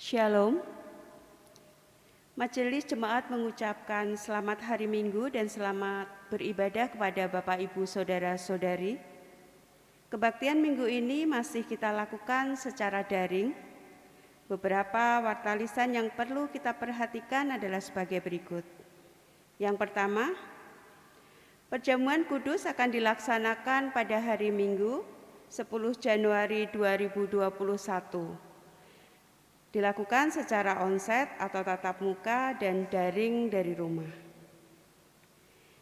Shalom. Majelis Jemaat mengucapkan selamat hari Minggu dan selamat beribadah kepada Bapak, Ibu, Saudara-saudari. Kebaktian minggu ini masih kita lakukan secara daring. Beberapa warta lisan yang perlu kita perhatikan adalah sebagai berikut. Yang pertama, perjamuan kudus akan dilaksanakan pada hari Minggu 10 Januari 2021. Dilakukan secara onsite atau tatap muka dan daring dari rumah.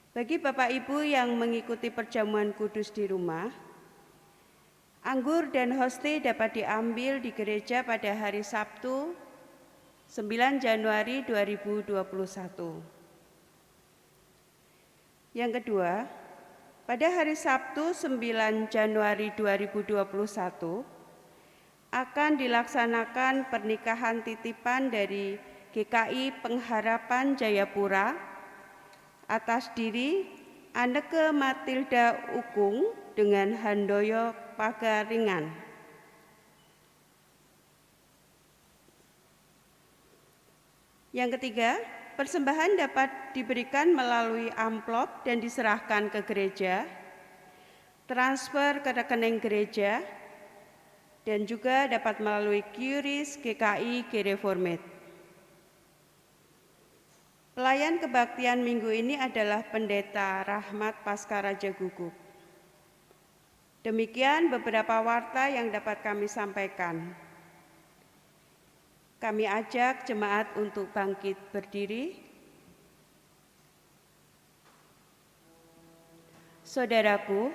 Bagi Bapak Ibu yang mengikuti perjamuan kudus di rumah, anggur dan hosti dapat diambil di gereja pada hari Sabtu 9 Januari 2021. Yang kedua, pada hari Sabtu 9 Januari 2021 akan dilaksanakan pernikahan titipan dari GKI Pengharapan Jayapura atas diri Anneke Matilda Ukung dengan Handoyo Pagaringan. Yang ketiga, persembahan dapat diberikan melalui amplop dan diserahkan ke gereja, transfer ke rekening gereja, dan juga dapat melalui QRIS GKI Gereformed. Pelayan kebaktian minggu ini adalah Pendeta Rahmat Paskaraja Guguk. Demikian beberapa warta yang dapat kami sampaikan. Kami ajak jemaat untuk bangkit berdiri. Saudaraku,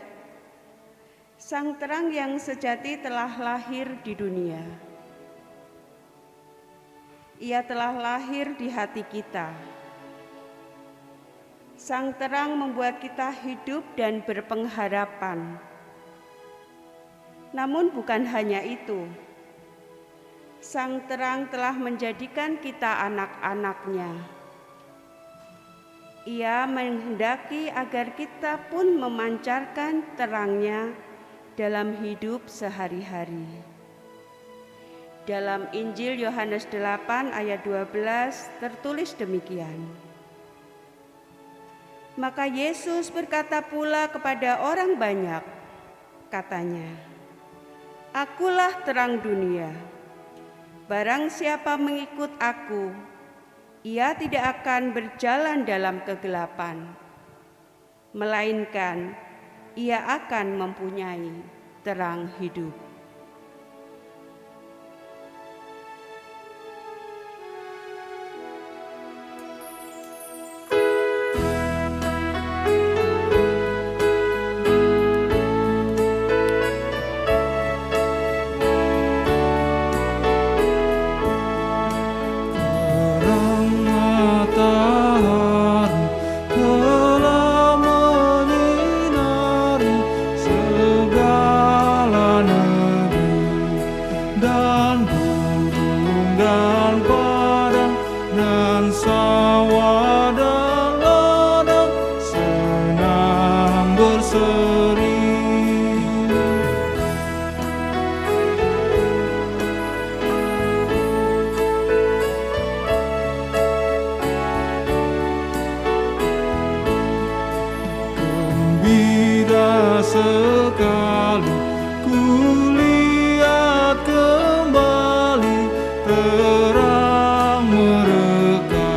Sang terang yang sejati telah lahir di dunia. Ia telah lahir di hati kita. Sang terang membuat kita hidup dan berpengharapan. Namun bukan hanya itu. Sang terang telah menjadikan kita anak-anak-Nya. Ia menghendaki agar kita pun memancarkan terang-Nya dalam hidup sehari-hari. Dalam Injil Yohanes 8 ayat 12 tertulis demikian. Maka Yesus berkata pula kepada orang banyak, katanya, "Akulah terang dunia. Barang siapa mengikut aku, ia tidak akan berjalan dalam kegelapan, melainkan ia akan mempunyai terang hidup." Sekali kulihat kembali terang mereka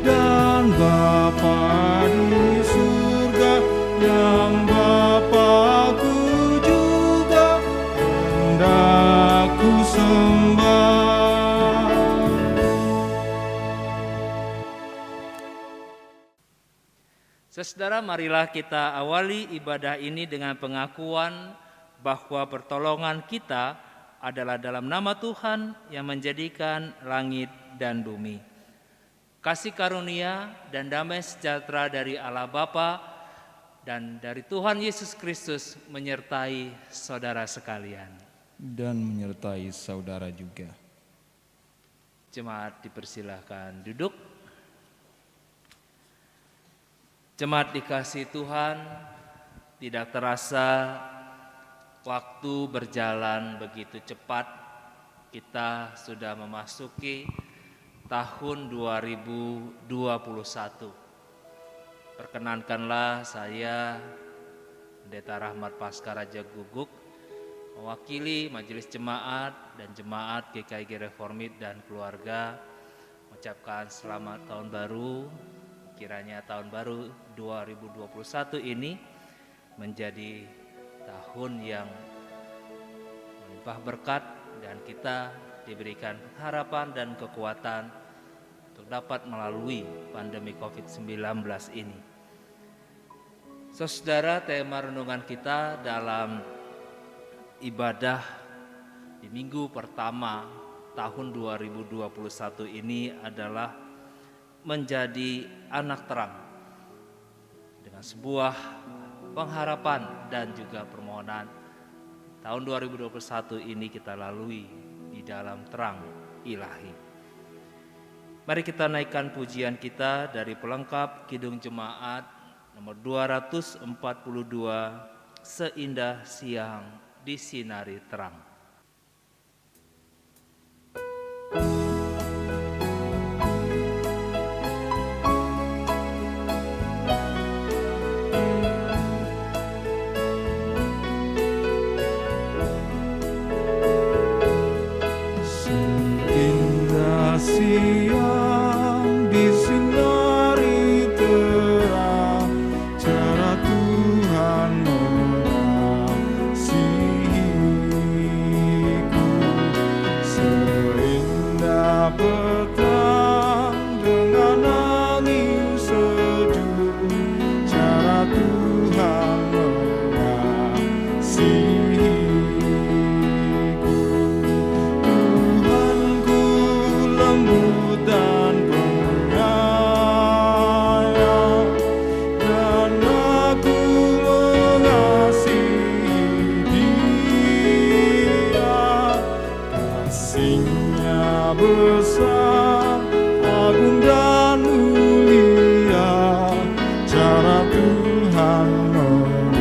dan Bapa di surga yang Bapakku juga Saudara, marilah kita awali ibadah ini dengan pengakuan bahwa pertolongan kita adalah dalam nama Tuhan yang menjadikan langit dan bumi. Kasih karunia dan damai sejahtera dari Allah Bapa dan dari Tuhan Yesus Kristus menyertai saudara sekalian. Dan menyertai saudara juga. Jemaat dipersilahkan duduk. Jemaat dikasihi Tuhan, tidak terasa waktu berjalan begitu cepat. Kita sudah memasuki tahun 2021. Perkenankanlah saya, Pendeta Rahmat Paskaraja Guguk, mewakili Majelis Jemaat dan Jemaat GKI Reformit dan keluarga mengucapkan selamat tahun baru. Kiranya tahun baru 2021 ini menjadi tahun yang melimpah berkat dan kita diberikan harapan dan kekuatan untuk dapat melalui pandemi COVID-19 ini. Saudara, tema renungan kita dalam ibadah di minggu pertama tahun 2021 ini adalah menjadi anak terang, dengan sebuah pengharapan dan juga permohonan tahun 2021 ini kita lalui di dalam terang ilahi. Mari kita naikkan pujian kita dari pelengkap Kidung Jemaat nomor 242, Seindah Siang Disinari Terang. Siang disinari terang, cara Tuhan mengasihiku. Seindah petang dengan angin sejuk, cara Tuhan mengasihiku. Lembut dan penyayang, dan aku mengasihi Dia. Kasih-Nya besar, agung dan mulia, cara Tuhan mengasihiku.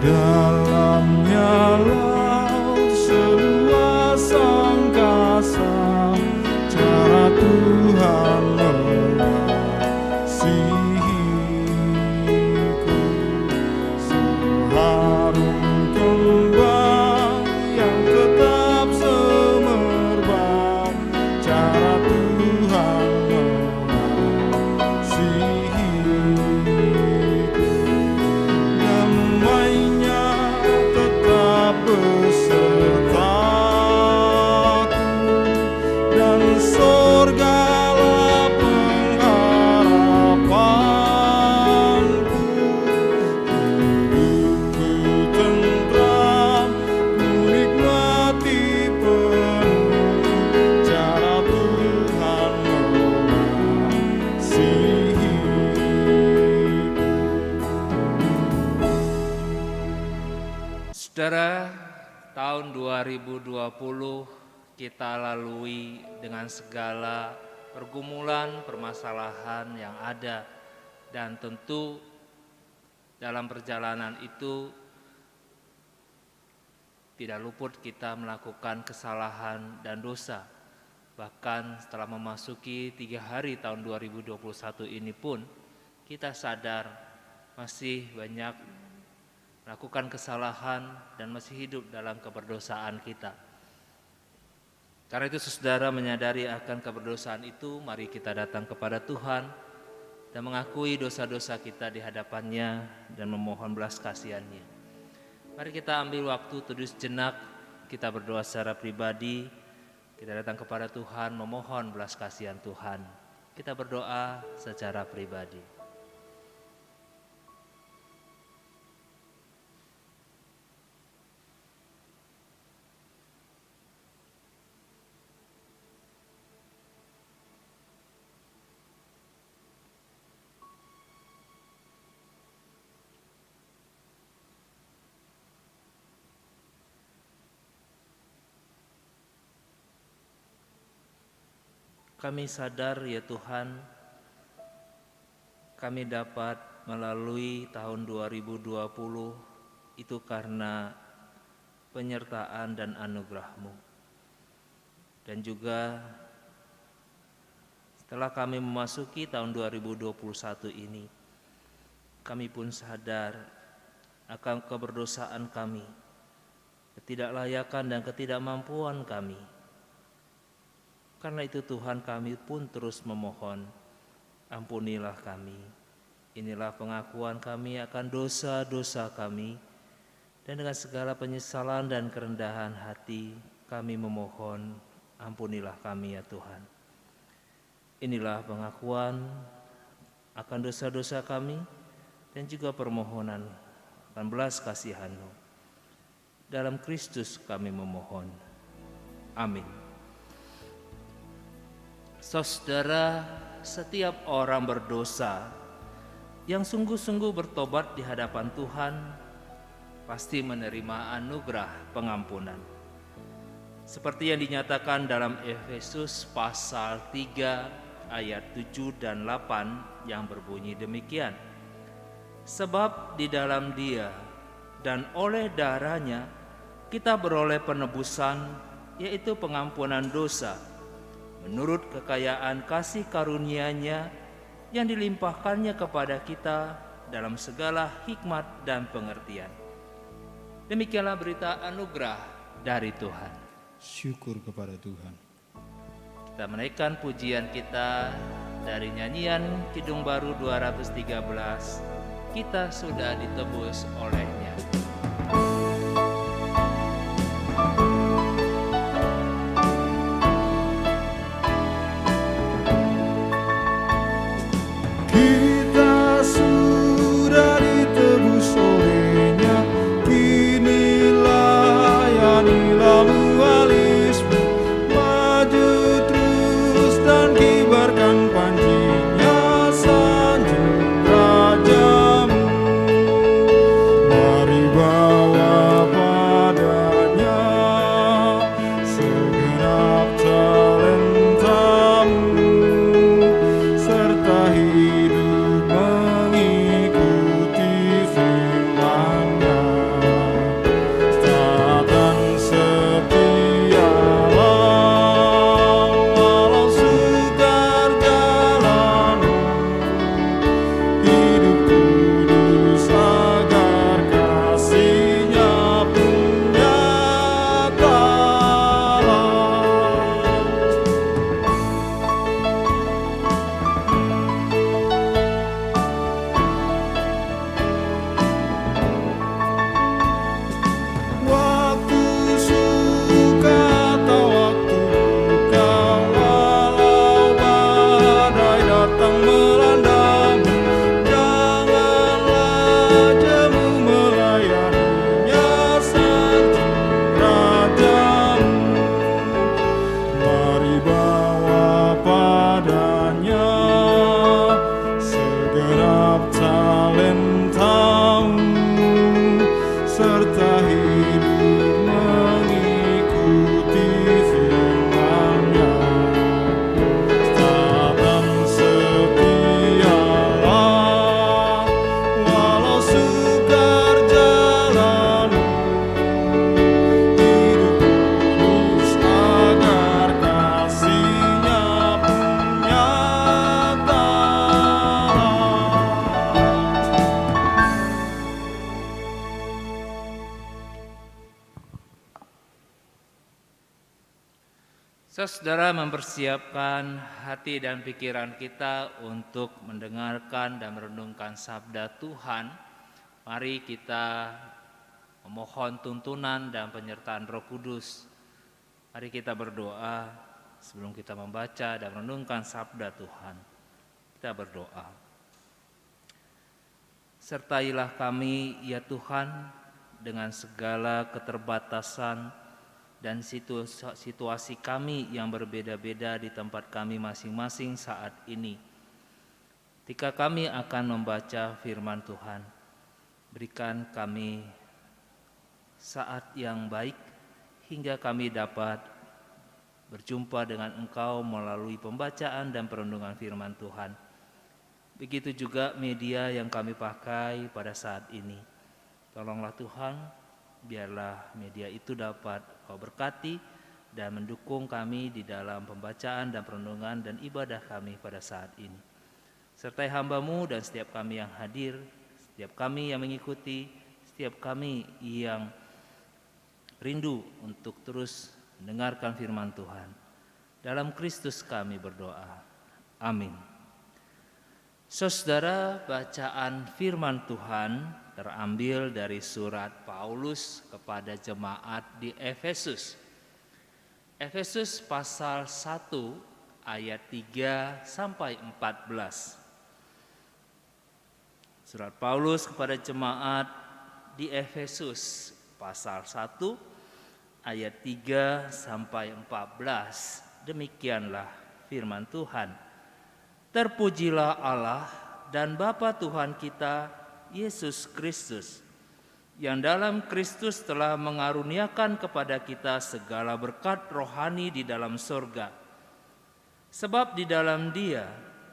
Dalamnya laut seluas angkasa, cara Tuhan mengasihiku. Seharum kembang yang tetap semerbak, cara Tuhan mengasihiku. Damai-Nya tetap besertaku, dan sorgalah pengharapanku. Hidupku tentram, ku nikmati penuh, cara Tuhan mengasihiku. Saudara, tahun 2020 kita lalui dengan segala pergumulan, permasalahan yang ada, dan tentu dalam perjalanan itu tidak luput kita melakukan kesalahan dan dosa. Bahkan setelah memasuki 3 hari tahun 2021 ini pun kita sadar masih banyak melakukan kesalahan dan masih hidup dalam keberdosaan kita. Karena itu saudara menyadari akan keberdosaan itu, mari kita datang kepada Tuhan dan mengakui dosa-dosa kita di hadapannya dan memohon belas kasihan-Nya. Mari kita ambil waktu teduh sejenak, kita berdoa secara pribadi, kita datang kepada Tuhan memohon belas kasihan Tuhan. Kita berdoa secara pribadi. Kami sadar ya Tuhan, kami dapat melalui tahun 2020 itu karena penyertaan dan anugerah-Mu. Dan juga setelah kami memasuki tahun 2021 ini, kami pun sadar akan keberdosaan kami, ketidaklayakan dan ketidakmampuan kami. Karena itu Tuhan, kami pun terus memohon, ampunilah kami. Inilah pengakuan kami akan dosa-dosa kami, dan dengan segala penyesalan dan kerendahan hati kami memohon, ampunilah kami ya Tuhan. Inilah pengakuan akan dosa-dosa kami dan juga permohonan akan belas kasihan-Mu. Dalam Kristus kami memohon. Amin. Saudara, setiap orang berdosa yang sungguh-sungguh bertobat di hadapan Tuhan pasti menerima anugerah pengampunan. Seperti yang dinyatakan dalam Efesus pasal 3 ayat 7 dan 8 yang berbunyi demikian. Sebab di dalam Dia dan oleh darah-Nya kita beroleh penebusan, yaitu pengampunan dosa, menurut kekayaan kasih karunia-Nya yang dilimpahkannya kepada kita dalam segala hikmat dan pengertian. Demikianlah berita anugerah dari Tuhan. Syukur kepada Tuhan. Kita menaikkan pujian kita dari nyanyian Kidung Baru 213, Kita Sudah Ditebus Oleh-Nya. Kita sudah ditebus oleh-Nya, kini layanilah mualismu, maju terus dan kibarkan panjinya, sanjung rajamu. Mari Saudara mempersiapkan hati dan pikiran kita untuk mendengarkan dan merenungkan sabda Tuhan. Mari kita memohon tuntunan dan penyertaan Roh Kudus. Mari kita berdoa sebelum kita membaca dan merenungkan sabda Tuhan. Kita berdoa. Sertailah kami ya Tuhan dengan segala keterbatasan dan situasi kami yang berbeda-beda di tempat kami masing-masing saat ini. Ketika kami akan membaca firman Tuhan, berikan kami saat yang baik hingga kami dapat berjumpa dengan Engkau melalui pembacaan dan perenungan firman Tuhan. Begitu juga media yang kami pakai pada saat ini. Tolonglah Tuhan, biarlah media itu dapat Kau berkati dan mendukung kami di dalam pembacaan dan perenungan dan ibadah kami pada saat ini. Sertai hamba-Mu dan setiap kami yang hadir, setiap kami yang mengikuti, setiap kami yang rindu untuk terus mendengarkan firman Tuhan. Dalam Kristus kami berdoa. Amin. Saudara, bacaan firman Tuhan terambil dari surat Paulus kepada jemaat di Efesus. Efesus pasal 1 ayat 3 sampai 14. Surat Paulus kepada jemaat di Efesus pasal 1 ayat 3 sampai 14. Demikianlah firman Tuhan. Terpujilah Allah dan Bapa Tuhan kita Yesus Kristus, yang dalam Kristus telah mengaruniakan kepada kita segala berkat rohani di dalam sorga. Sebab di dalam Dia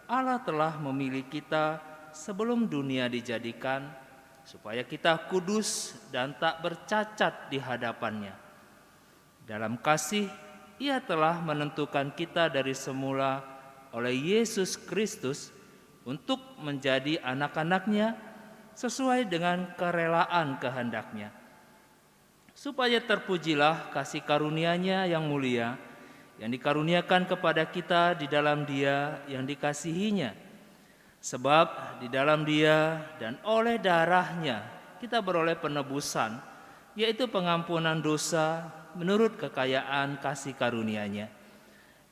Allah telah memilih kita sebelum dunia dijadikan, supaya kita kudus dan tak bercacat di hadapan-Nya. Dalam kasih Ia telah menentukan kita dari semula oleh Yesus Kristus untuk menjadi anak-anak-Nya sesuai dengan kerelaan kehendak-Nya, supaya terpujilah kasih karunia-Nya yang mulia yang dikaruniakan kepada kita di dalam Dia yang dikasihi-Nya. Sebab di dalam Dia dan oleh darah-Nya kita beroleh penebusan, yaitu pengampunan dosa menurut kekayaan kasih karunia-Nya,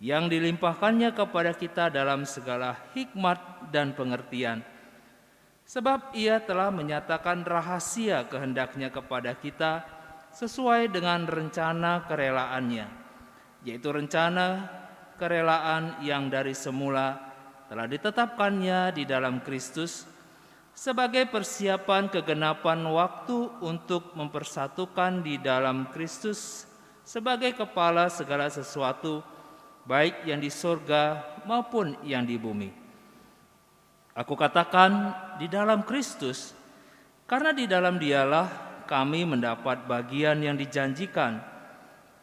yang dilimpahkannya kepada kita dalam segala hikmat dan pengertian. Sebab Ia telah menyatakan rahasia kehendak-Nya kepada kita sesuai dengan rencana kerelaan-Nya, yaitu rencana kerelaan yang dari semula telah ditetapkan-Nya di dalam Kristus sebagai persiapan kegenapan waktu untuk mempersatukan di dalam Kristus sebagai kepala segala sesuatu, baik yang di sorga maupun yang di bumi. Aku katakan di dalam Kristus, karena di dalam Dialah kami mendapat bagian yang dijanjikan.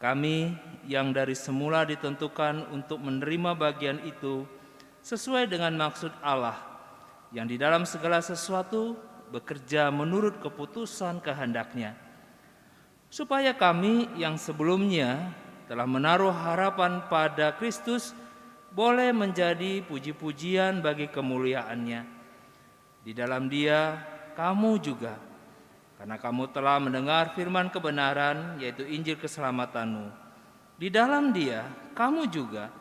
Kami yang dari semula ditentukan untuk menerima bagian itu sesuai dengan maksud Allah, yang di dalam segala sesuatu bekerja menurut keputusan kehendak-Nya, supaya kami yang sebelumnya telah menaruh harapan pada Kristus boleh menjadi puji-pujian bagi kemuliaan-Nya. Di dalam Dia kamu juga, karena kamu telah mendengar firman kebenaran, yaitu Injil keselamatan-Mu. Di dalam Dia kamu juga,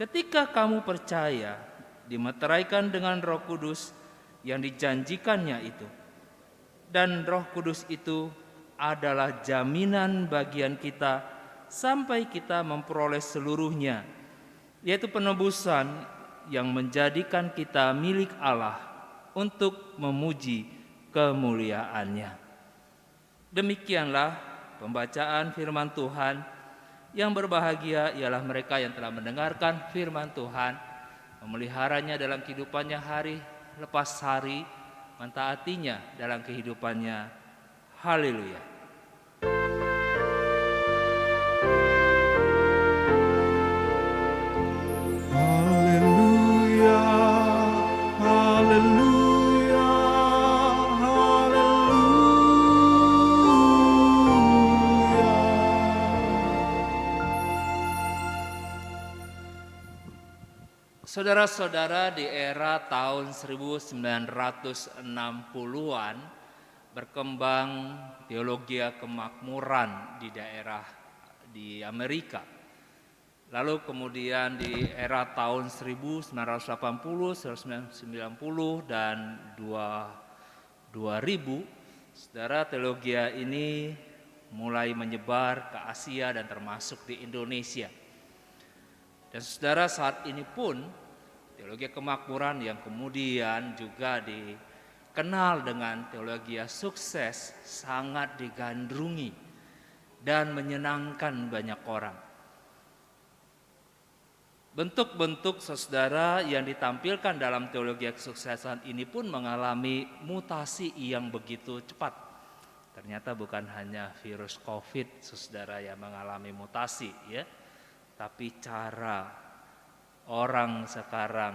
ketika kamu percaya, dimeteraikan dengan Roh Kudus yang dijanjikan-Nya itu. Dan Roh Kudus itu adalah jaminan bagian kita sampai kita memperoleh seluruhnya, yaitu penebusan yang menjadikan kita milik Allah untuk memuji kemuliaan-Nya. Demikianlah pembacaan firman Tuhan. Yang berbahagia ialah mereka yang telah mendengarkan firman Tuhan, memeliharanya dalam kehidupannya hari lepas hari, mentaatinya dalam kehidupannya. Haleluya. Saudara-saudara, di era tahun 1960-an berkembang teologi kemakmuran di daerah di Amerika. Lalu kemudian di era tahun 1980, 1990 dan 2000, saudara, teologi ini mulai menyebar ke Asia dan termasuk di Indonesia. Dan saudara, saat ini pun teologi kemakmuran yang kemudian juga dikenal dengan teologi sukses sangat digandrungi dan menyenangkan banyak orang. Bentuk-bentuk saudara yang ditampilkan dalam teologi kesuksesan ini pun mengalami mutasi yang begitu cepat. Ternyata bukan hanya virus COVID saudara yang mengalami mutasi ya, tapi cara orang sekarang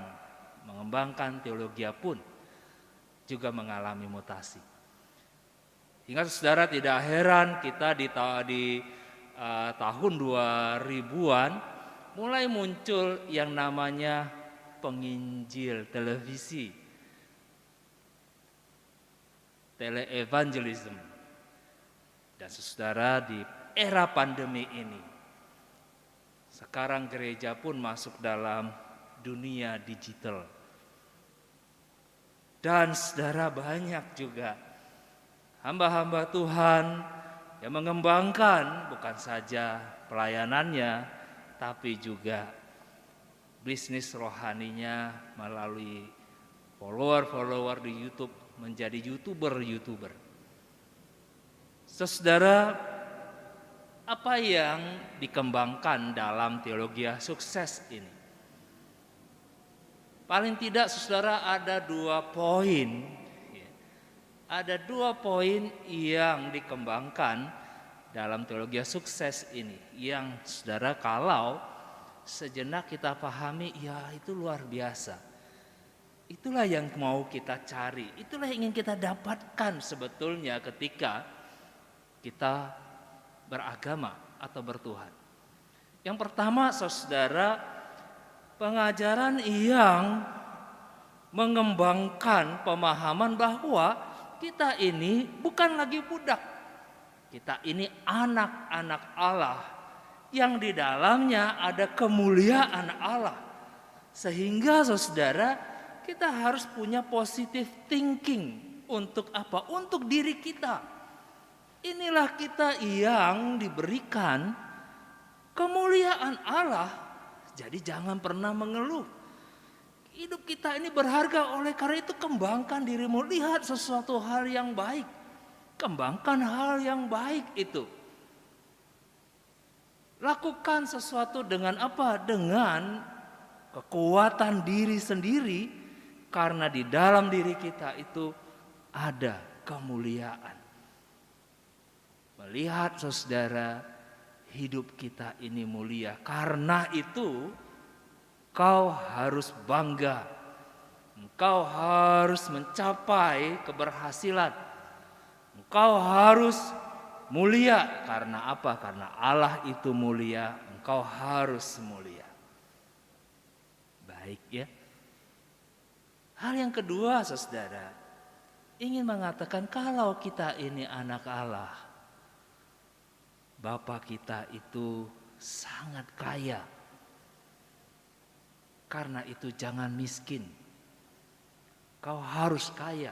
mengembangkan teologi pun juga mengalami mutasi. Hingga saudara tidak heran kita di tahun 2000-an mulai muncul yang namanya penginjil televisi, teleevangelism. Dan saudara, di era pandemi ini, sekarang gereja pun masuk dalam dunia digital. Dan saudara, banyak juga hamba-hamba Tuhan yang mengembangkan bukan saja pelayanannya, tapi juga bisnis rohaninya melalui follower di YouTube, menjadi YouTuber. Saudara, apa yang dikembangkan dalam teologi sukses ini? Paling tidak saudara ada 2 poin. Ada 2 poin yang dikembangkan dalam teologi sukses ini, yang saudara kalau sejenak kita pahami, ya itu luar biasa. Itulah yang mau kita cari, itulah yang ingin kita dapatkan sebetulnya ketika kita beragama atau bertuhan. Yang pertama saudara, pengajaran yang mengembangkan pemahaman bahwa kita ini bukan lagi budak. Kita ini anak-anak Allah yang di dalamnya ada kemuliaan Allah. Sehingga saudara, kita harus punya positive thinking. Untuk apa? Untuk diri kita. Inilah kita yang diberikan kemuliaan Allah. Jadi jangan pernah mengeluh. Hidup kita ini berharga, oleh karena itu kembangkan dirimu. Lihat sesuatu hal yang baik. Kembangkan hal yang baik itu. Lakukan sesuatu dengan apa? Dengan kekuatan diri sendiri, karena di dalam diri kita itu ada kemuliaan. Melihat saudara, hidup kita ini mulia. Karena itu kau harus bangga. Engkau harus mencapai keberhasilan. Engkau harus mulia. Karena apa? Karena Allah itu mulia, engkau harus mulia. Baik ya. Hal yang kedua saudara, ingin mengatakan kalau kita ini anak Allah, Bapa kita itu sangat kaya. Karena itu jangan miskin. Kau harus kaya.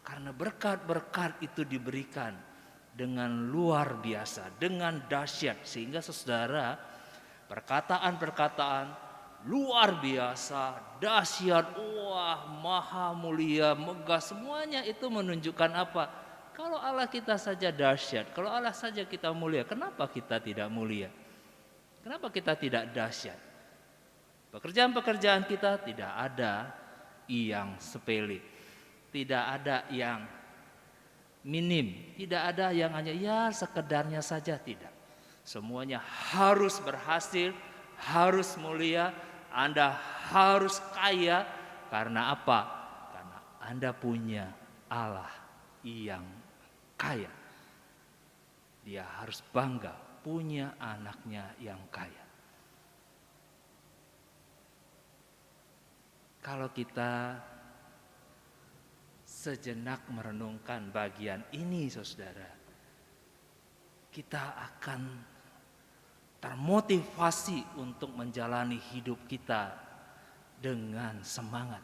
Karena berkat-berkat itu diberikan dengan luar biasa, dengan dahsyat. Sehingga saudara, perkataan-perkataan luar biasa, dahsyat, wah, maha mulia, megah, semuanya itu menunjukkan apa? Kalau Allah kita saja dahsyat, kalau Allah saja kita mulia, kenapa kita tidak mulia? Kenapa kita tidak dahsyat? Pekerjaan-pekerjaan kita tidak ada yang sepele. Tidak ada yang minim, tidak ada yang hanya ya sekedarnya saja, tidak. Semuanya harus berhasil, harus mulia, Anda harus kaya. Karena apa? Karena Anda punya Allah yang kaya. Dia harus bangga punya anaknya yang kaya. Kalau kita sejenak merenungkan bagian ini, saudara, kita akan termotivasi untuk menjalani hidup kita dengan semangat,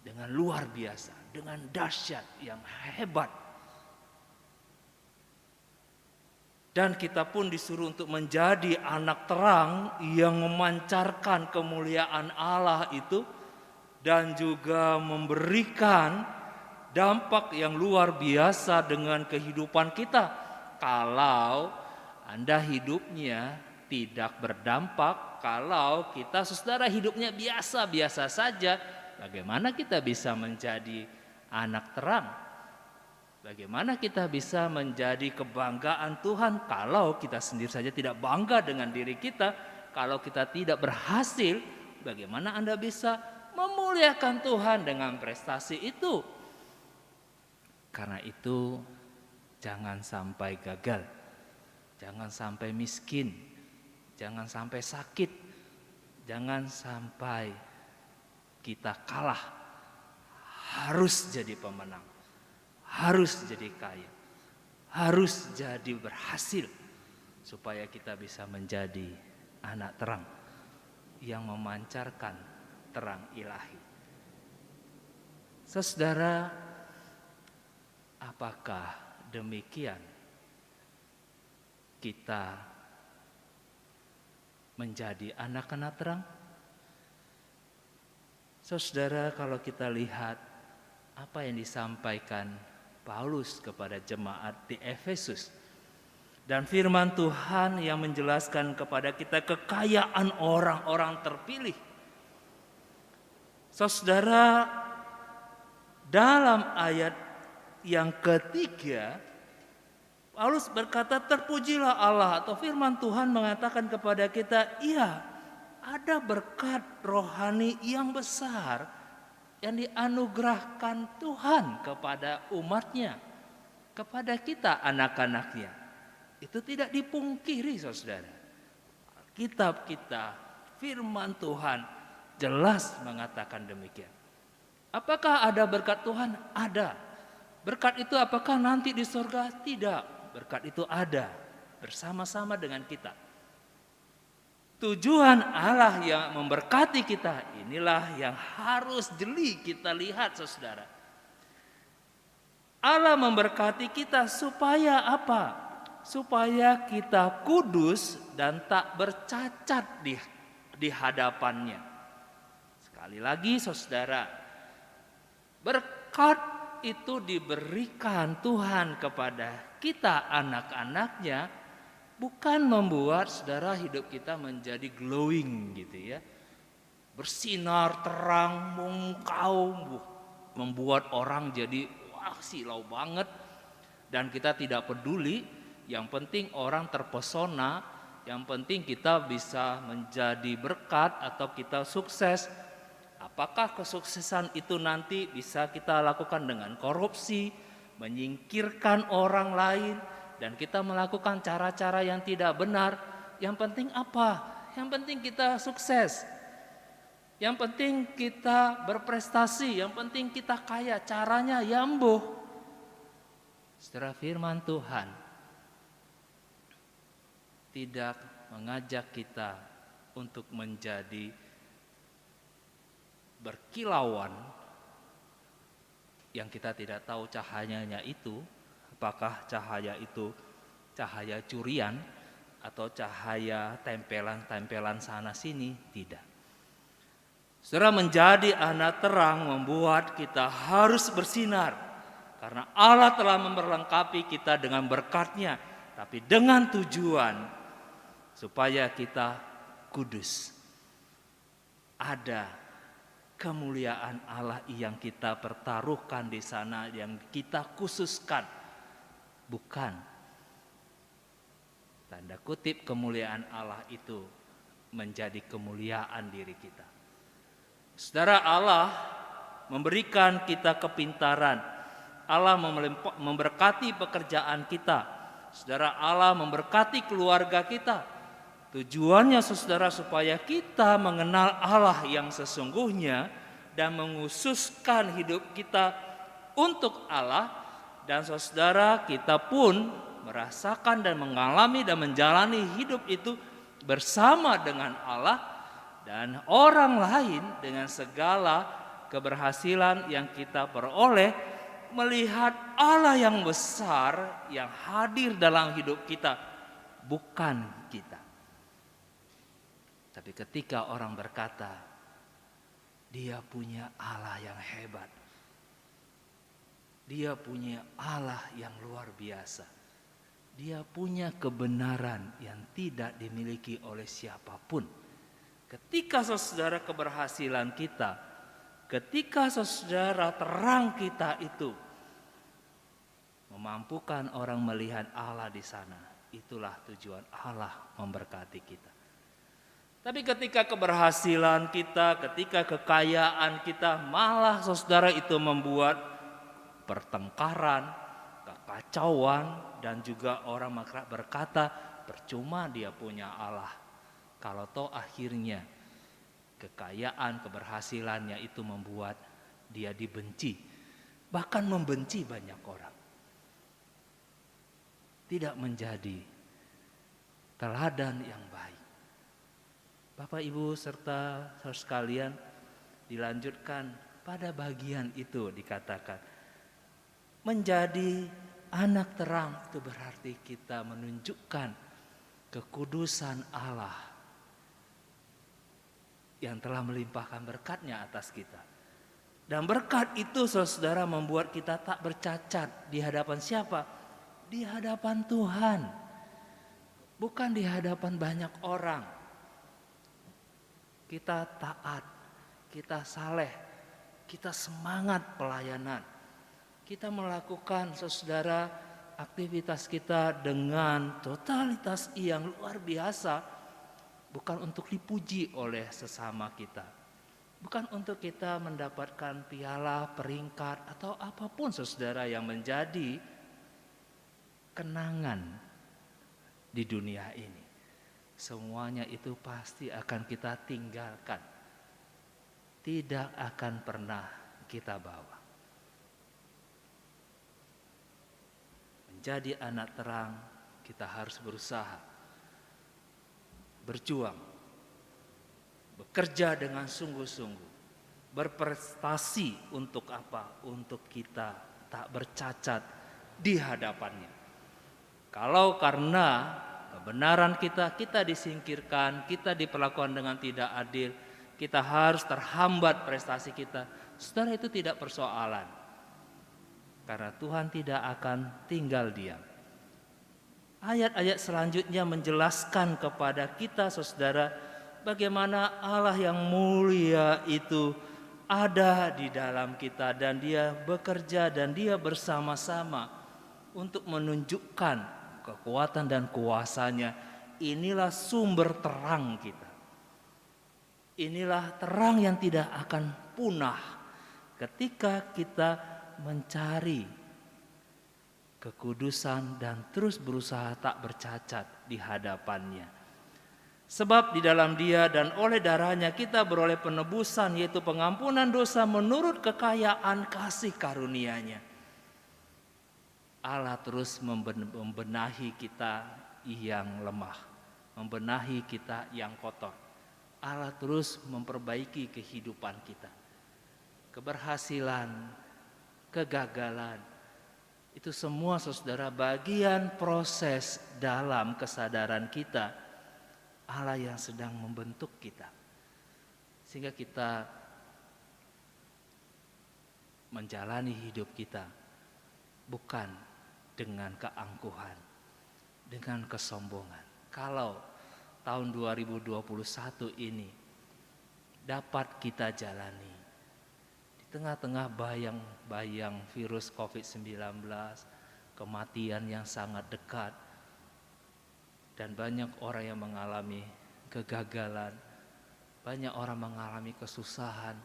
dengan luar biasa, dengan dahsyat yang hebat. Dan kita pun disuruh untuk menjadi anak terang yang memancarkan kemuliaan Allah itu, dan juga memberikan dampak yang luar biasa dengan kehidupan kita. Kalau Anda hidupnya tidak berdampak, kalau kita saudara hidupnya biasa-biasa saja, bagaimana kita bisa menjadi anak terang? Bagaimana kita bisa menjadi kebanggaan Tuhan kalau kita sendiri saja tidak bangga dengan diri kita? Kalau kita tidak berhasil, bagaimana Anda bisa memuliakan Tuhan dengan prestasi itu? Karena itu jangan sampai gagal, jangan sampai miskin, jangan sampai sakit, jangan sampai kita kalah. Harus jadi pemenang, harus jadi kaya, harus jadi berhasil, supaya kita bisa menjadi anak terang yang memancarkan terang ilahi. Saudara, apakah demikian kita menjadi anak-anak terang? Saudara, kalau kita lihat apa yang disampaikan Paulus kepada jemaat di Efesus, dan firman Tuhan yang menjelaskan kepada kita kekayaan orang-orang terpilih. Saudara, dalam ayat yang ketiga, Paulus berkata, terpujilah Allah, atau firman Tuhan mengatakan kepada kita, iya, ada berkat rohani yang besar yang dianugerahkan Tuhan kepada umatnya, kepada kita anak-anaknya. Itu tidak dipungkiri, saudara. Kitab kita, firman Tuhan jelas mengatakan demikian. Apakah ada berkat Tuhan? Ada. Berkat itu apakah nanti di surga? Tidak. Berkat itu ada bersama-sama dengan kita. Tujuan Allah yang memberkati kita, inilah yang harus jeli kita lihat, saudara. Allah memberkati kita supaya apa? Supaya kita kudus dan tak bercacat di hadapannya. Sekali lagi, saudara, berkat itu diberikan Tuhan kepada kita anak-anaknya, bukan membuat saudara hidup kita menjadi glowing gitu ya, bersinar terang mengkau, membuat orang jadi wah silau banget, dan kita tidak peduli. Yang penting orang terpesona, yang penting kita bisa menjadi berkat atau kita sukses. Apakah kesuksesan itu nanti bisa kita lakukan dengan korupsi, menyingkirkan orang lain, dan kita melakukan cara-cara yang tidak benar? Yang penting apa? Yang penting kita sukses. Yang penting kita berprestasi, yang penting kita kaya. Caranya yambuh. Setelah firman Tuhan tidak mengajak kita untuk menjadi berkilauan yang kita tidak tahu cahayanya itu, apakah cahaya itu cahaya curian atau cahaya tempelan-tempelan sana sini. Tidak. Saudara, menjadi anak terang membuat kita harus bersinar, karena Allah telah memperlengkapi kita dengan berkat-Nya, tapi dengan tujuan supaya kita kudus. Ada kemuliaan Allah yang kita pertaruhkan di sana, yang kita khususkan. Bukan tanda kutip kemuliaan Allah itu menjadi kemuliaan diri kita. Saudara, Allah memberikan kita kepintaran. Allah memberkati pekerjaan kita. Saudara, Allah memberkati keluarga kita. Tujuannya, saudara, supaya kita mengenal Allah yang sesungguhnya dan menghususkan hidup kita untuk Allah, dan saudara kita pun merasakan dan mengalami dan menjalani hidup itu bersama dengan Allah dan orang lain dengan segala keberhasilan yang kita peroleh, melihat Allah yang besar yang hadir dalam hidup kita, bukan kita. Tapi ketika orang berkata, dia punya Allah yang hebat, dia punya Allah yang luar biasa, dia punya kebenaran yang tidak dimiliki oleh siapapun. Ketika saudara keberhasilan kita, ketika saudara terang kita itu memampukan orang melihat Allah di sana, itulah tujuan Allah memberkati kita. Tapi ketika keberhasilan kita, ketika kekayaan kita, malah saudara itu membuat pertengkaran, kekacauan, dan juga orang berkata percuma dia punya Allah. Kalau toh akhirnya kekayaan, keberhasilannya itu membuat dia dibenci, bahkan membenci banyak orang. Tidak menjadi teladan yang baik. Bapak, Ibu, serta saudara sekalian, dilanjutkan pada bagian itu dikatakan, menjadi anak terang itu berarti kita menunjukkan kekudusan Allah yang telah melimpahkan berkat-Nya atas kita. Dan berkat itu saudara membuat kita tak bercacat di hadapan siapa? Di hadapan Tuhan. Bukan di hadapan banyak orang. Kita taat, kita saleh, kita semangat pelayanan. Kita melakukan saudara aktivitas kita dengan totalitas yang luar biasa. Bukan untuk dipuji oleh sesama kita. Bukan untuk kita mendapatkan piala, peringkat, atau apapun saudara yang menjadi kenangan di dunia ini. Semuanya itu pasti akan kita tinggalkan. Tidak akan pernah kita bawa. Menjadi anak terang, kita harus berusaha, berjuang, bekerja dengan sungguh-sungguh, berprestasi untuk apa? Untuk kita tak bercacat di hadapannya. Kalau karena kebenaran kita disingkirkan, kita diperlakukan dengan tidak adil, kita harus terhambat prestasi kita, saudara, itu tidak persoalan. Karena Tuhan tidak akan tinggal diam. Ayat-ayat selanjutnya menjelaskan kepada kita saudara, bagaimana Allah yang mulia itu ada di dalam kita, dan Dia bekerja dan Dia bersama-sama untuk menunjukkan kekuatan dan kuasanya. Inilah sumber terang kita. Inilah terang yang tidak akan punah ketika kita mencari kekudusan dan terus berusaha tak bercacat di hadapannya. Sebab di dalam Dia dan oleh darahnya kita beroleh penebusan, yaitu pengampunan dosa menurut kekayaan kasih karunia-Nya. Allah terus membenahi kita yang lemah, membenahi kita yang kotor. Allah terus memperbaiki kehidupan kita. Keberhasilan, kegagalan, itu semua saudara bagian proses dalam kesadaran kita. Allah yang sedang membentuk kita. Sehingga kita menjalani hidup kita bukan dengan keangkuhan, dengan kesombongan. Kalau tahun 2021 ini dapat kita jalani di tengah-tengah bayang-bayang virus COVID-19, kematian yang sangat dekat, dan banyak orang yang mengalami kegagalan, banyak orang mengalami kesusahan.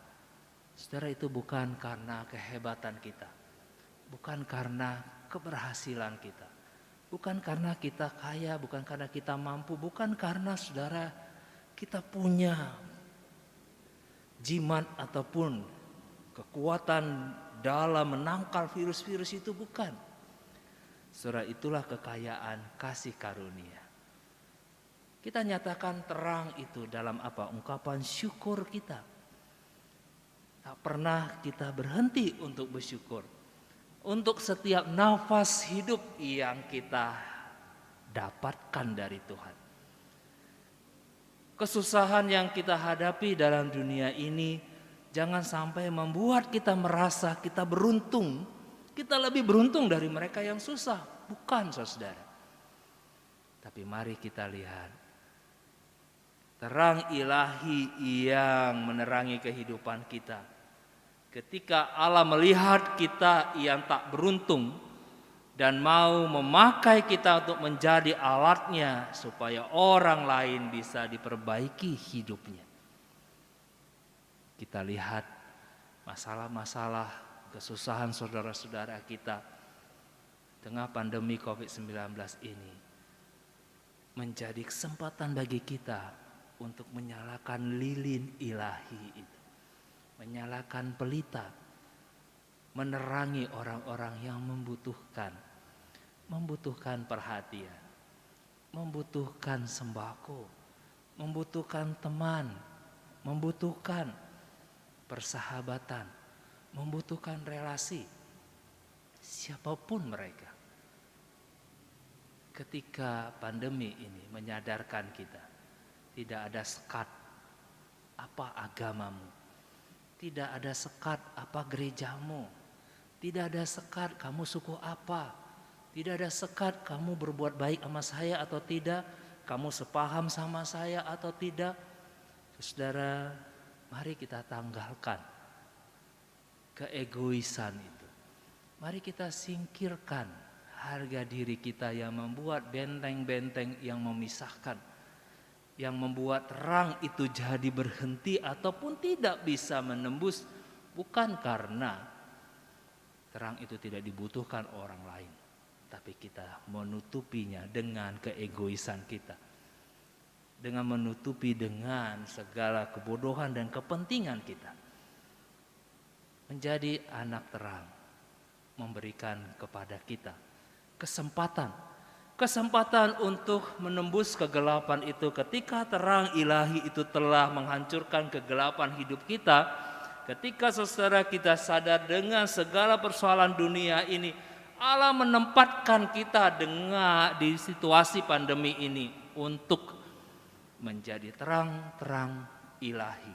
Saudara, itu bukan karena kehebatan kita, bukan karena keberhasilan kita, bukan karena kita kaya, bukan karena kita mampu, bukan karena saudara kita punya jimat ataupun kekuatan dalam menangkal virus-virus itu, bukan. Saudara, itulah kekayaan kasih karunia. Kita nyatakan terang itu dalam apa? Ungkapan syukur kita. Tak pernah kita berhenti untuk bersyukur untuk setiap nafas hidup yang kita dapatkan dari Tuhan. Kesusahan yang kita hadapi dalam dunia ini jangan sampai membuat kita merasa kita beruntung. Kita lebih beruntung dari mereka yang susah. Bukan, saudara. Tapi mari kita lihat terang ilahi yang menerangi kehidupan kita. Ketika Allah melihat kita yang tak beruntung dan mau memakai kita untuk menjadi alatnya supaya orang lain bisa diperbaiki hidupnya. Kita lihat masalah-masalah, kesusahan saudara-saudara kita tengah pandemi COVID-19 ini menjadi kesempatan bagi kita untuk menyalakan lilin ilahi itu, menyalakan pelita, menerangi orang-orang yang membutuhkan perhatian, membutuhkan sembako, membutuhkan teman, membutuhkan persahabatan, membutuhkan relasi, siapapun mereka. Ketika pandemi ini menyadarkan kita, tidak ada sekat apa agamamu, tidak ada sekat apa gerejamu, tidak ada sekat kamu suku apa, tidak ada sekat kamu berbuat baik sama saya atau tidak, kamu sepaham sama saya atau tidak. Saudara, mari kita tanggalkan keegoisan itu. Mari kita singkirkan harga diri kita yang membuat benteng-benteng yang memisahkan, yang membuat terang itu jadi berhenti ataupun tidak bisa menembus, bukan karena terang itu tidak dibutuhkan orang lain, tapi kita menutupinya dengan keegoisan kita, dengan menutupi dengan segala kebodohan dan kepentingan kita. Menjadi anak terang memberikan kepada kita kesempatan untuk menembus kegelapan itu. Ketika terang ilahi itu telah menghancurkan kegelapan hidup kita, ketika saudara kita sadar dengan segala persoalan dunia ini, Allah menempatkan kita di situasi pandemi ini untuk menjadi terang-terang ilahi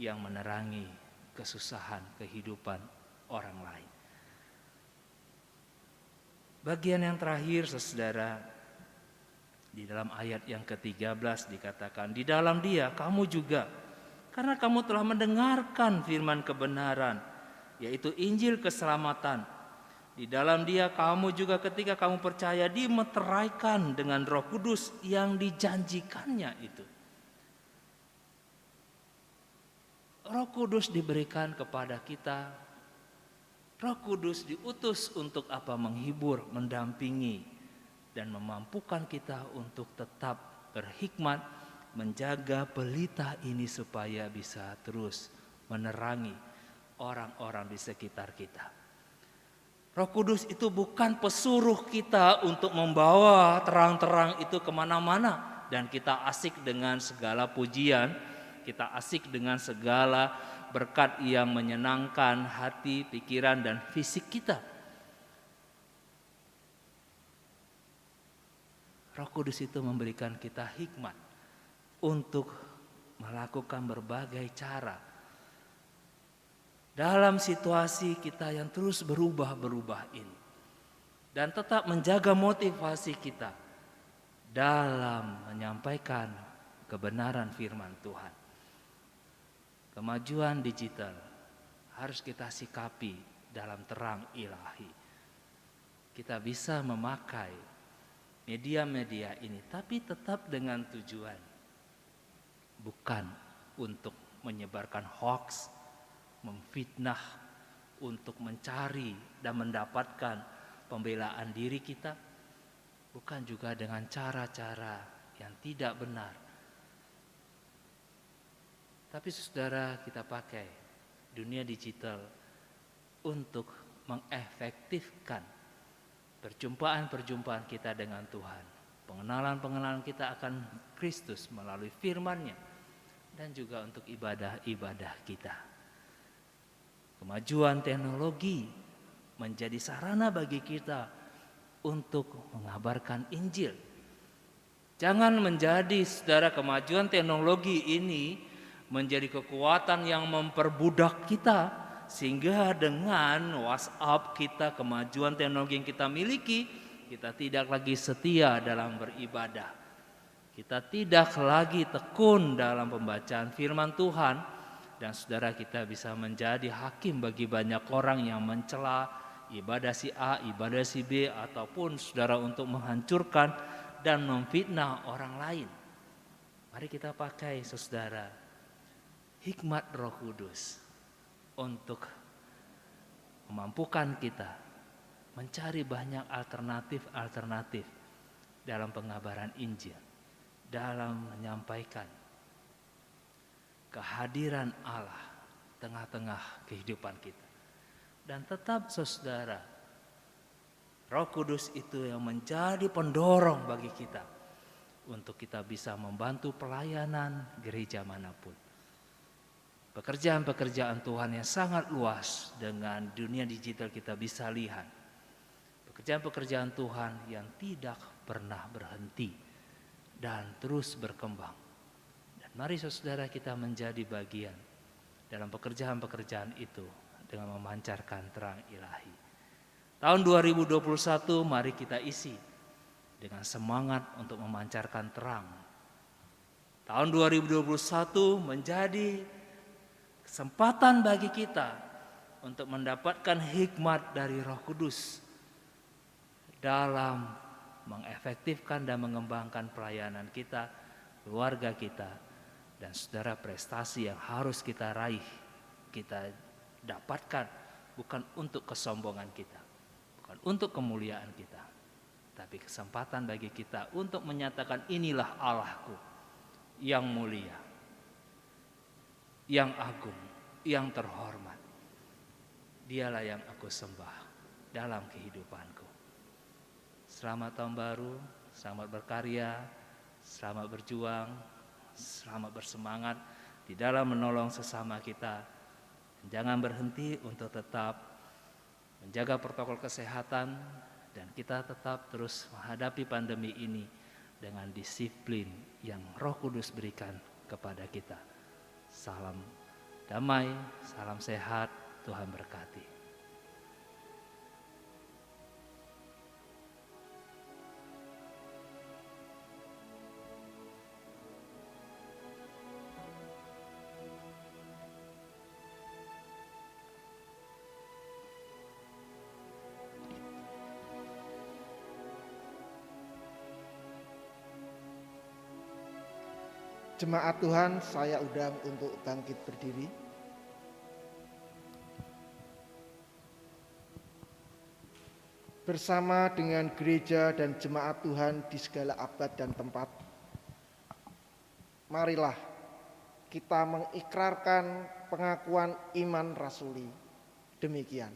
yang menerangi kesusahan kehidupan orang lain. Bagian yang terakhir, saudara, di dalam ayat yang ke-13 dikatakan, di dalam Dia kamu juga, karena kamu telah mendengarkan firman kebenaran, yaitu Injil keselamatan. Di dalam Dia kamu juga ketika kamu percaya dimeteraikan dengan Roh Kudus yang dijanjikannya itu. Roh Kudus diberikan kepada kita. Roh Kudus diutus untuk apa? Menghibur, mendampingi, dan memampukan kita untuk tetap berhikmat, menjaga pelita ini supaya bisa terus menerangi orang-orang di sekitar kita. Roh Kudus itu bukan pesuruh kita untuk membawa terang-terang itu kemana-mana, dan kita asik dengan segala pujian, kita asik dengan segala berkat yang menyenangkan hati, pikiran, dan fisik kita. Roh Kudus itu memberikan kita hikmat untuk melakukan berbagai cara dalam situasi kita yang terus berubah-berubah ini, dan tetap menjaga motivasi kita dalam menyampaikan kebenaran firman Tuhan. Kemajuan digital harus kita sikapi dalam terang ilahi. Kita bisa memakai media-media ini, tapi tetap dengan tujuan, bukan untuk menyebarkan hoax, memfitnah, untuk mencari dan mendapatkan pembelaan diri kita, bukan juga dengan cara-cara yang tidak benar. Tapi saudara, kita pakai dunia digital untuk mengefektifkan perjumpaan-perjumpaan kita dengan Tuhan. Pengenalan-pengenalan kita akan Kristus melalui firman-Nya dan juga untuk ibadah-ibadah kita. Kemajuan teknologi menjadi sarana bagi kita untuk mengabarkan Injil. Jangan menjadi, saudara, kemajuan teknologi ini menjadi kekuatan yang memperbudak kita, sehingga dengan WhatsApp kita, kemajuan teknologi yang kita miliki, kita tidak lagi setia dalam beribadah. Kita tidak lagi tekun dalam pembacaan firman Tuhan, dan saudara, kita bisa menjadi hakim bagi banyak orang yang mencela ibadah si A, ibadah si B, ataupun saudara untuk menghancurkan dan memfitnah orang lain. Mari kita pakai, saudara, hikmat Roh Kudus untuk memampukan kita mencari banyak alternatif dalam pengabaran Injil, dalam menyampaikan kehadiran Allah tengah-tengah kehidupan kita. Dan tetap, saudara, Roh Kudus itu yang menjadi pendorong bagi kita untuk kita bisa membantu pelayanan gereja manapun. Pekerjaan-pekerjaan Tuhan yang sangat luas dengan dunia digital kita bisa lihat. Pekerjaan-pekerjaan Tuhan yang tidak pernah berhenti dan terus berkembang. Dan mari saudara, kita menjadi bagian dalam pekerjaan-pekerjaan itu dengan memancarkan terang ilahi. Tahun 2021 mari kita isi dengan semangat untuk memancarkan terang. Tahun 2021 menjadi kesempatan bagi kita untuk mendapatkan hikmat dari Roh Kudus dalam mengefektifkan dan mengembangkan pelayanan kita, keluarga kita, dan saudara, prestasi yang harus kita raih, kita dapatkan bukan untuk kesombongan kita, bukan untuk kemuliaan kita, tapi kesempatan bagi kita untuk menyatakan, inilah Allahku yang mulia, yang agung, yang terhormat. Dialah yang aku sembah dalam kehidupanku. Selamat tahun baru, selamat berkarya, selamat berjuang, selamat bersemangat di dalam menolong sesama kita. Jangan berhenti untuk tetap menjaga protokol kesehatan, dan kita tetap terus menghadapi pandemi ini dengan disiplin yang Roh Kudus berikan kepada kita. Salam damai, salam sehat, Tuhan berkati. Jemaat Tuhan, saya undang untuk bangkit berdiri. Bersama dengan gereja dan jemaat Tuhan di segala abad dan tempat, marilah kita mengikrarkan pengakuan iman rasuli. Demikian,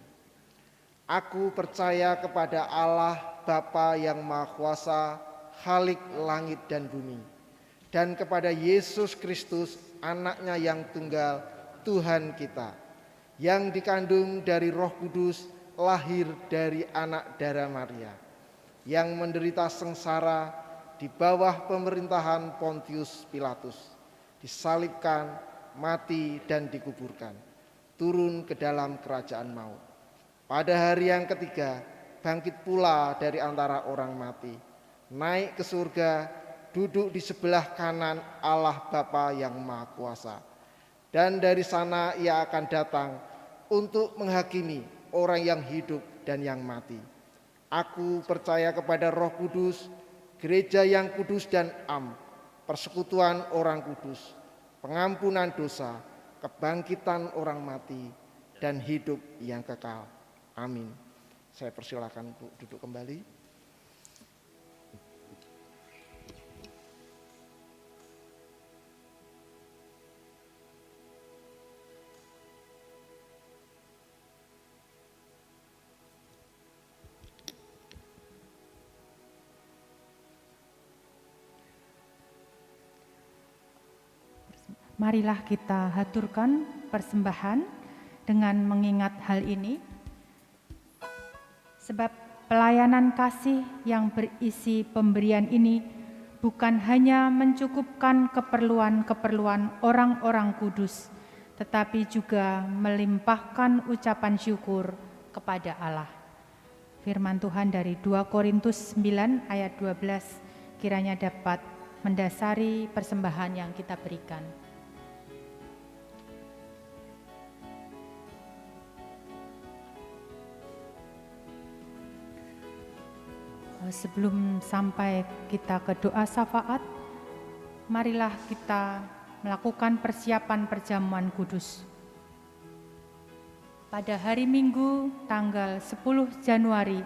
aku percaya kepada Allah Bapa yang Maha Kuasa, Khalik langit dan bumi, dan kepada Yesus Kristus, anaknya yang tunggal, Tuhan kita, yang dikandung dari Roh Kudus, lahir dari anak darah Maria, yang menderita sengsara di bawah pemerintahan Pontius Pilatus, disalibkan, mati dan dikuburkan, turun ke dalam kerajaan maut. Pada hari yang ketiga, bangkit pula dari antara orang mati, naik ke surga, duduk di sebelah kanan Allah Bapa yang Maha Kuasa. Dan dari sana ia akan datang untuk menghakimi orang yang hidup dan yang mati. Aku percaya kepada Roh Kudus, gereja yang kudus dan am, persekutuan orang kudus, pengampunan dosa, kebangkitan orang mati, dan hidup yang kekal. Amin. Saya persilakan untuk duduk kembali. Marilah kita haturkan persembahan dengan mengingat hal ini, sebab pelayanan kasih yang berisi pemberian ini bukan hanya mencukupkan keperluan-keperluan orang-orang kudus, tetapi juga melimpahkan ucapan syukur kepada Allah. Firman Tuhan dari 2 Korintus 9 ayat 12 kiranya dapat mendasari persembahan yang kita berikan. Sebelum sampai kita ke doa syafaat, marilah kita melakukan persiapan perjamuan kudus. Pada hari Minggu tanggal 10 Januari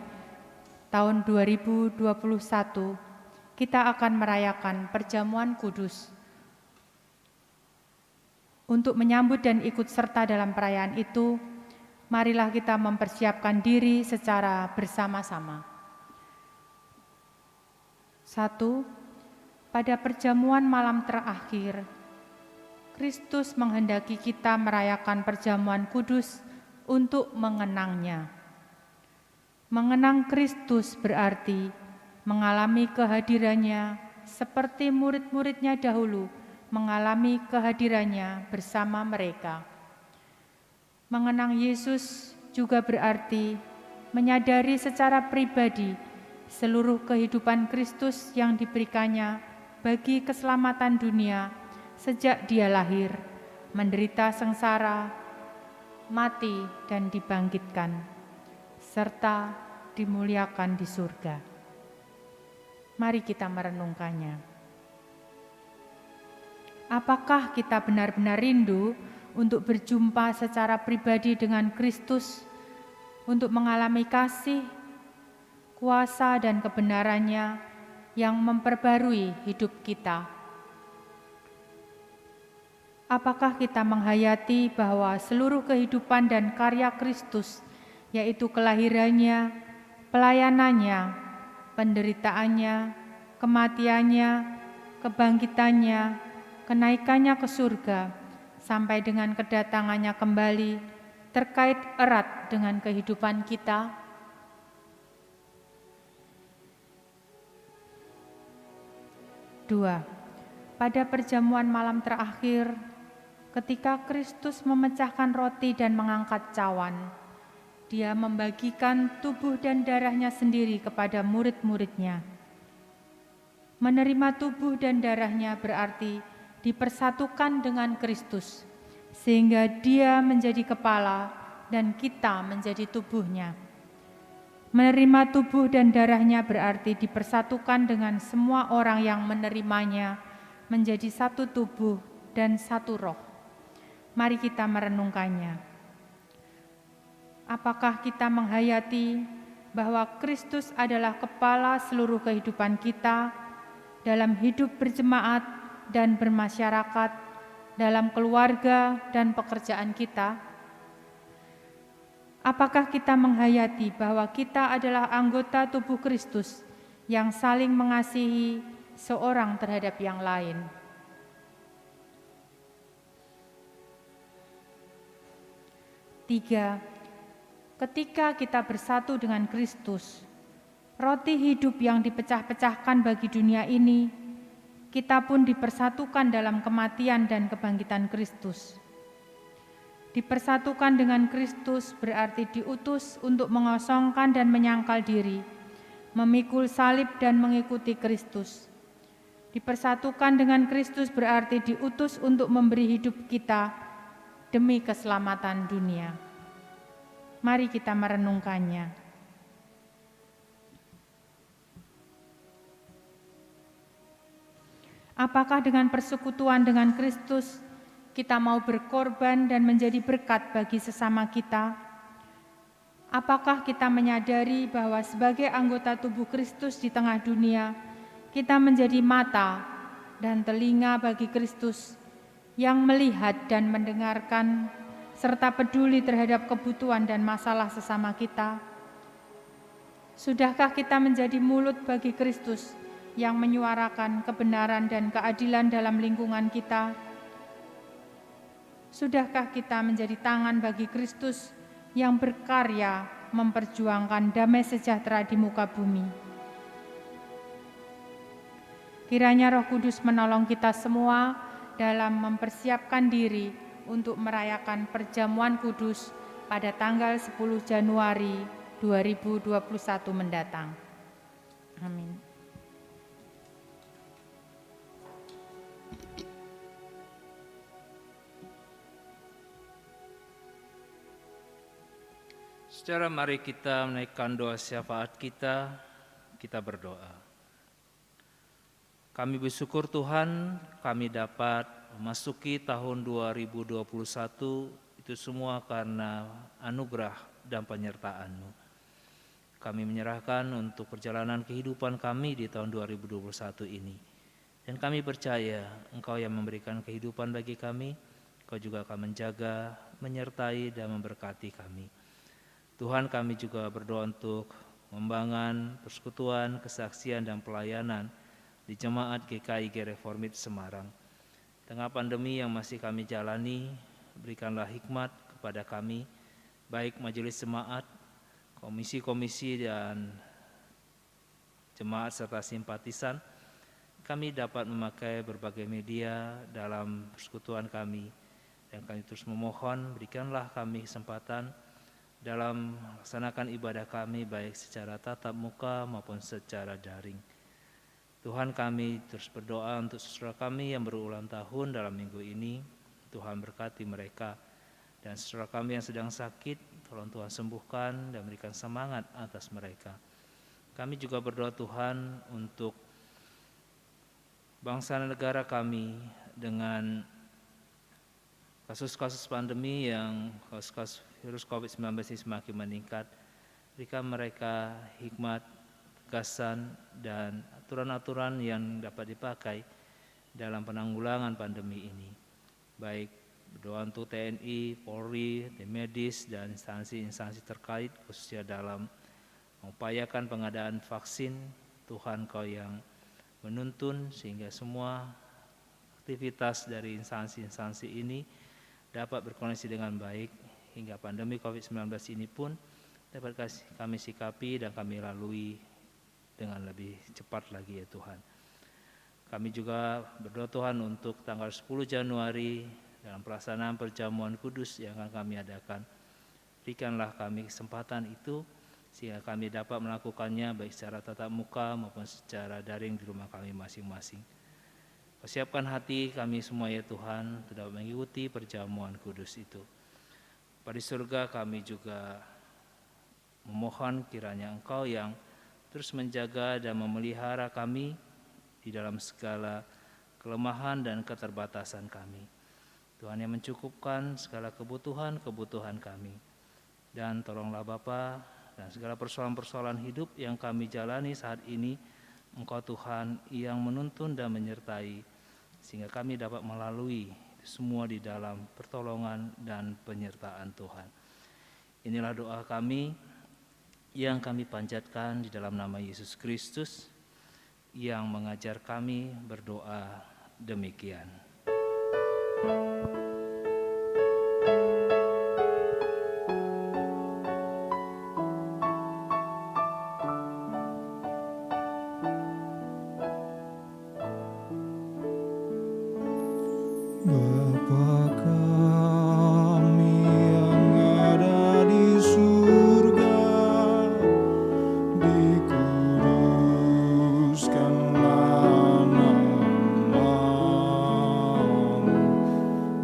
tahun 2021, kita akan merayakan perjamuan kudus. Untuk menyambut dan ikut serta dalam perayaan itu, marilah kita mempersiapkan diri secara bersama-sama. 1. Pada perjamuan malam terakhir, Kristus menghendaki kita merayakan perjamuan kudus untuk mengenangnya. Mengenang Kristus berarti mengalami kehadirannya seperti murid-muridnya dahulu mengalami kehadirannya bersama mereka. Mengenang Yesus juga berarti menyadari secara pribadi seluruh kehidupan Kristus yang diberikannya bagi keselamatan dunia sejak Dia lahir, menderita sengsara, mati dan dibangkitkan, serta dimuliakan di surga. Mari kita merenungkannya. Apakah kita benar-benar rindu untuk berjumpa secara pribadi dengan Kristus, untuk mengalami kasih, kuasa dan kebenarannya yang memperbarui hidup kita? Apakah kita menghayati bahwa seluruh kehidupan dan karya Kristus, yaitu kelahirannya, pelayanannya, penderitaannya, kematiannya, kebangkitannya, kenaikannya ke surga, sampai dengan kedatangannya kembali, terkait erat dengan kehidupan kita? Dua, pada perjamuan malam terakhir, ketika Kristus memecahkan roti dan mengangkat cawan, Dia membagikan tubuh dan darahnya sendiri kepada murid-muridnya. Menerima tubuh dan darahnya berarti dipersatukan dengan Kristus, sehingga Dia menjadi kepala dan kita menjadi tubuhnya. Menerima tubuh dan darahnya berarti dipersatukan dengan semua orang yang menerimanya menjadi satu tubuh dan satu roh. Mari kita merenungkannya. Apakah kita menghayati bahwa Kristus adalah kepala seluruh kehidupan kita dalam hidup berjemaat dan bermasyarakat, dalam keluarga dan pekerjaan kita? Apakah kita menghayati bahwa kita adalah anggota tubuh Kristus yang saling mengasihi seorang terhadap yang lain? Tiga, ketika kita bersatu dengan Kristus, roti hidup yang dipecah-pecahkan bagi dunia ini, kita pun dipersatukan dalam kematian dan kebangkitan Kristus. Dipersatukan dengan Kristus berarti diutus untuk mengosongkan dan menyangkal diri, memikul salib dan mengikuti Kristus. Dipersatukan dengan Kristus berarti diutus untuk memberi hidup kita demi keselamatan dunia. Mari kita merenungkannya. Apakah dengan persekutuan dengan Kristus kita mau berkorban dan menjadi berkat bagi sesama kita? Apakah kita menyadari bahwa sebagai anggota tubuh Kristus di tengah dunia, kita menjadi mata dan telinga bagi Kristus yang melihat dan mendengarkan serta peduli terhadap kebutuhan dan masalah sesama kita? Sudahkah kita menjadi mulut bagi Kristus yang menyuarakan kebenaran dan keadilan dalam lingkungan kita? Sudahkah kita menjadi tangan bagi Kristus yang berkarya memperjuangkan damai sejahtera di muka bumi? Kiranya Roh Kudus menolong kita semua dalam mempersiapkan diri untuk merayakan perjamuan kudus pada tanggal 10 Januari 2021 mendatang. Amin. Secara mari kita menaikkan doa syafaat kita berdoa. Kami bersyukur Tuhan, kami dapat memasuki tahun 2021 itu semua karena anugerah dan penyertaan-Mu. Kami menyerahkan untuk perjalanan kehidupan kami di tahun 2021 ini. Dan kami percaya Engkau yang memberikan kehidupan bagi kami, Engkau juga akan menjaga, menyertai dan memberkati kami. Tuhan, kami juga berdoa untuk membangun persekutuan, kesaksian dan pelayanan di Jemaat GKIG Reformit Semarang. Tengah pandemi yang masih kami jalani, berikanlah hikmat kepada kami, baik majelis jemaat, komisi-komisi dan jemaat serta simpatisan. Kami dapat memakai berbagai media dalam persekutuan kami, dan kami terus memohon berikanlah kami kesempatan dalam melaksanakan ibadah kami baik secara tatap muka maupun secara daring. Tuhan, kami terus berdoa untuk saudara kami yang berulang tahun dalam minggu ini. Tuhan berkati mereka, dan saudara kami yang sedang sakit, tolong Tuhan sembuhkan dan berikan semangat atas mereka. Kami juga berdoa Tuhan untuk bangsa dan negara kami dengan kasus-kasus pandemi yang kasus virus COVID-19 ini semakin meningkat. Berikan mereka hikmat, tegasan, dan aturan-aturan yang dapat dipakai dalam penanggulangan pandemi ini. Baik berdoa untuk TNI, Polri, tim medis, dan instansi-instansi terkait khususnya dalam mengupayakan pengadaan vaksin. Tuhan, Kau yang menuntun sehingga semua aktivitas dari instansi-instansi ini dapat berkoneksi dengan baik hingga pandemi COVID-19 ini pun dapat kami sikapi dan kami lalui dengan lebih cepat lagi ya Tuhan. Kami juga berdoa Tuhan untuk tanggal 10 Januari dalam pelaksanaan perjamuan kudus yang akan kami adakan. Berikanlah kami kesempatan itu sehingga kami dapat melakukannya baik secara tatap muka maupun secara daring di rumah kami masing-masing. Persiapkan hati kami semua ya Tuhan untuk dapat mengikuti perjamuan kudus itu. Pada surga kami juga memohon kiranya Engkau yang terus menjaga dan memelihara kami di dalam segala kelemahan dan keterbatasan kami. Tuhan yang mencukupkan segala kebutuhan kami. Dan tolonglah Bapa dan segala persoalan-persoalan hidup yang kami jalani saat ini, Engkau Tuhan yang menuntun dan menyertai, sehingga kami dapat melalui semua di dalam pertolongan dan penyertaan Tuhan. Inilah doa kami yang kami panjatkan di dalam nama Yesus Kristus yang mengajar kami berdoa demikian. Bapa kami yang ada di surga, dikuduskanlah namamu,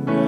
datanglah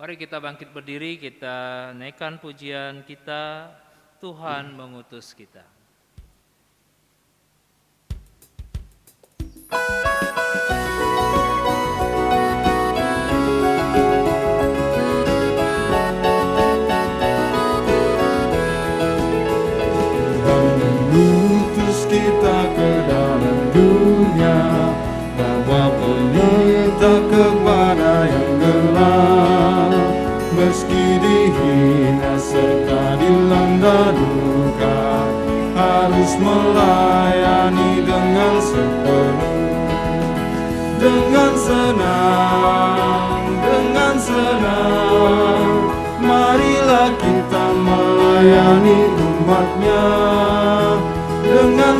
Mari kita bangkit berdiri, kita naikkan pujian kita, Tuhan mengutus kita. Mengutus kita ke dalam dunia, bawa pelita kepada yang gelap. Meski dihina serta dilanda duka, harus melayani dengan sepenuh. Dengan senang, marilah kita melayani umatnya. Dengan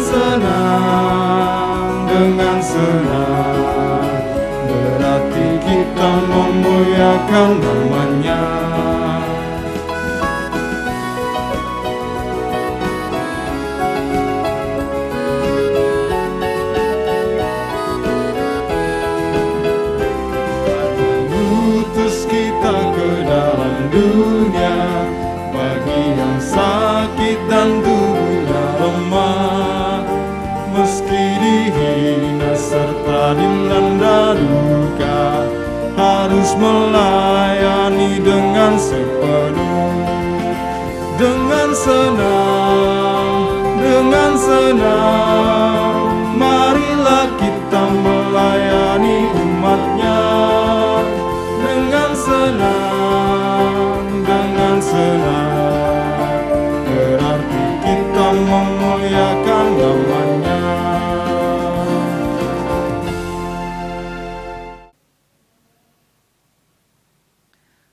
senang, berarti kita memuliakan namanya. Mengutus kita ke dalam dunia, bagi yang sakit dan tubuhnya lemah. Meski dihina serta dilanda duka, harus melayani dengan sepenuh. Dengan senang, marilah kita melayani umatnya. Dengan senang, berarti kita memuliakan namanya.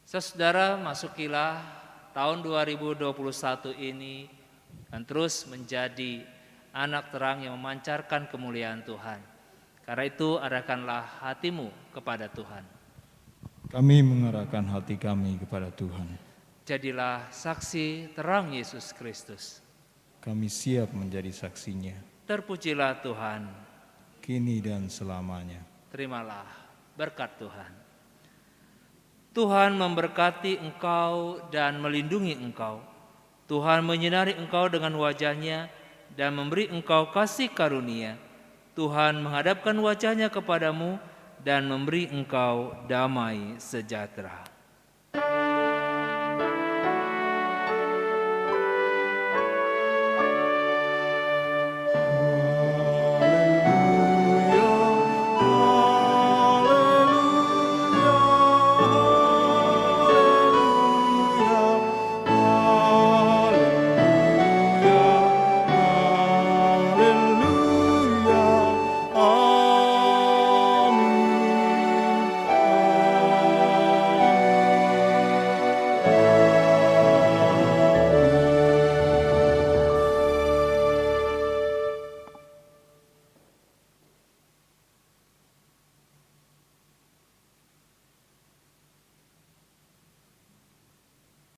Saudara, masukilah tahun 2021 ini dan terus menjadi anak terang yang memancarkan kemuliaan Tuhan. Karena itu arahkanlah hatimu kepada Tuhan. Kami mengarahkan hati kami kepada Tuhan. Jadilah saksi terang Yesus Kristus. Kami siap menjadi saksinya, Terpujilah Tuhan. kini dan selamanya. Terimalah berkat Tuhan. Tuhan memberkati engkau dan melindungi engkau. Tuhan menyinari engkau dengan wajah-Nya dan memberi engkau kasih karunia. Tuhan menghadapkan wajah-Nya kepadamu dan memberi engkau damai sejahtera.